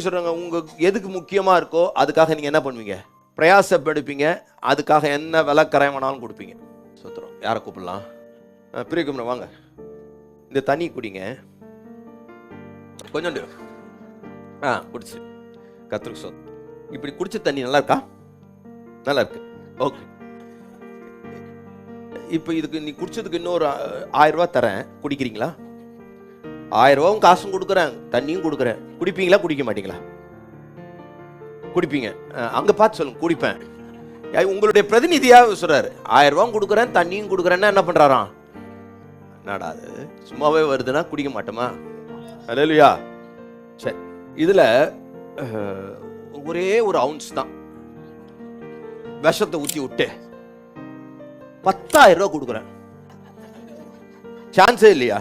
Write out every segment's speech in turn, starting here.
சொல்றாங்க, உங்க எதுக்கு முக்கியமா இருக்கோ அதுக்காக நீங்க என்ன பண்ணுவீங்க? பிரயாசப்படுப்பீங்க. அதுக்காக என்ன விலை கரையவனாலும் கொடுப்பீங்க. சுத்திரம். யாரை கூப்பிடலாம்? பிரியகுமரன் வாங்க, இந்த தண்ணி குடிங்க கொஞ்சோண்டு. குடிச்சு கத்திரிக்கு சொல். இப்படி குடிச்ச தண்ணி நல்லா இருக்கா? நல்லா இருக்கு. ஓகே, இப்போ இதுக்கு நீ குடிச்சதுக்கு இன்னொரு 1000 ரூபாய் தரேன், குடிக்கிறீங்களா? 1000 ரூபாவும் காசும் கொடுக்குறேன், தண்ணியும் கொடுக்குறேன். குடிப்பீங்களா குடிக்க மாட்டீங்களா? குடிப்பீங்க. அங்க பார்த்து சொல்லுங்க, குடிப்பேன். உங்களுடைய பிரதிநிதியாக சொல்றாரு, 1000 ரூபாயும் கொடுக்குறேன் தண்ணியும் கொடுக்குறேன்னா என்ன பண்றாராம்? என்னடா அது சும்மாவே வருதுன்னா குடிக்க மாட்டோமா? அல்லேலூயா. சரி, இதுல ஒரே ஒரு அவுன்ஸ் தான் விஷத்தை ஊத்தி விட்டு 10,000 ரூபாய் கொடுக்குறேன். சான்ஸே இல்லையா?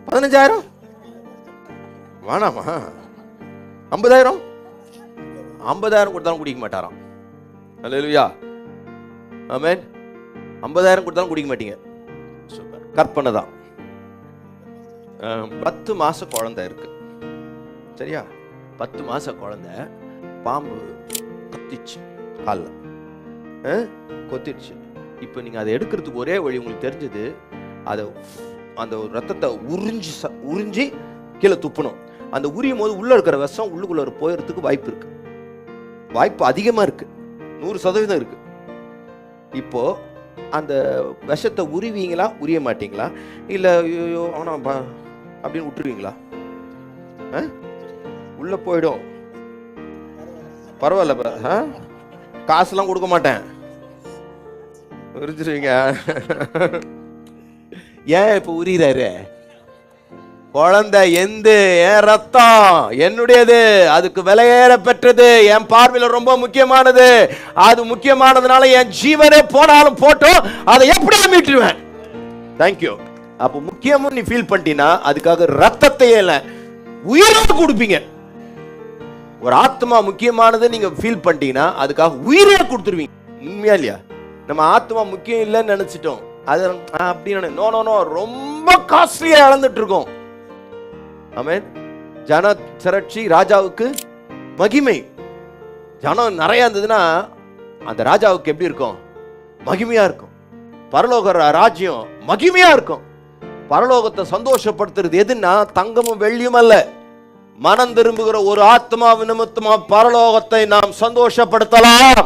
15,000 வேணாமா? 50,000 50,000 கொடுத்தாலும் குடிக்க மாட்டாராம். அல்லேலூயா. ஆமென். 50,000 கொடுத்தாலும் குடிக்க மாட்டீங்க. சூப்பர். கற்பனை தான். 10 மாச குழந்தை இருக்கு, சரியா? 10 மாச குழந்தை பாம்பு கத்திச்சு, காலில் கொத்திடுச்சு. இப்போ நீங்க அதை எடுக்கிறதுக்கு ஒரே வழி உங்களுக்கு தெரிஞ்சது, அதை அந்த ரத்தத்தை உறிஞ்சி கீழே துப்பணும். அந்த உரியும் போது உள்ள இருக்கிற விஷம் உள்ளுக்குள்ள போயிறதுக்கு வாய்ப்பு இருக்கு, வாய்ப்பு அதிகமா இருக்கு, 100% இருக்கு. இப்போ அந்த விஷத்தை உரிவீங்களா உரிய மாட்டீங்களா? இல்ல அவனா அப்படின்னு விட்டுருவீங்களா? உள்ள போயிடும், பரவாயில்ல, காசுலாம் கொடுக்க மாட்டேன், உரிச்சிருவீங்க. ஏன் இப்ப உரிறாரு? குழந்தை எந்த என் ரத்தம் என்னுடையது, அதுக்கு விலையேற பெற்றது, என் பார்வையில ரொம்ப முக்கியமானது. அது முக்கியமானதுனால என் ஜீவனே போனாலும் போட்டோம், அதை எப்படி மீட்டுருவேன். தேங்க்யூ. அப்ப முக்கியமும் நீ ஃபீல் பண்ணிட்டீங்கன்னா அதுக்காக ரத்தத்தையே இல்ல உயிரோடு கொடுப்பீங்க. ஒரு ஆத்மா முக்கியமானது நீங்க ஃபீல் பண்ணிட்டீங்கன்னா அதுக்காக உயிரே கொடுத்துருவீங்க. உண்மையா இல்லையா? நம்ம ஆத்மா முக்கியம் இல்லைன்னு நினைச்சிட்டோம், அது அப்படின்னு நோ நோ நோ, ரொம்ப காஸ்ட்லியா இழந்துட்டு இருக்கோம். ஆமென். ஜன திரட்சி ராஜாவுக்கு மகிமை. ஜனம் நிறைய இருந்ததுன்னா அந்த ராஜாவுக்கு எப்படி இருக்கும்? மகிமையா இருக்கும். பரலோக ராஜ்யம் மகிமையா இருக்கும். பரலோகத்தை சந்தோஷப்படுத்துறது எதுன்னா தங்கமும் வெள்ளியும் அல்ல, மனம் திரும்புகிற ஒரு ஆத்மா நிமித்தமா பரலோகத்தை நாம் சந்தோஷப்படுத்தலாம்.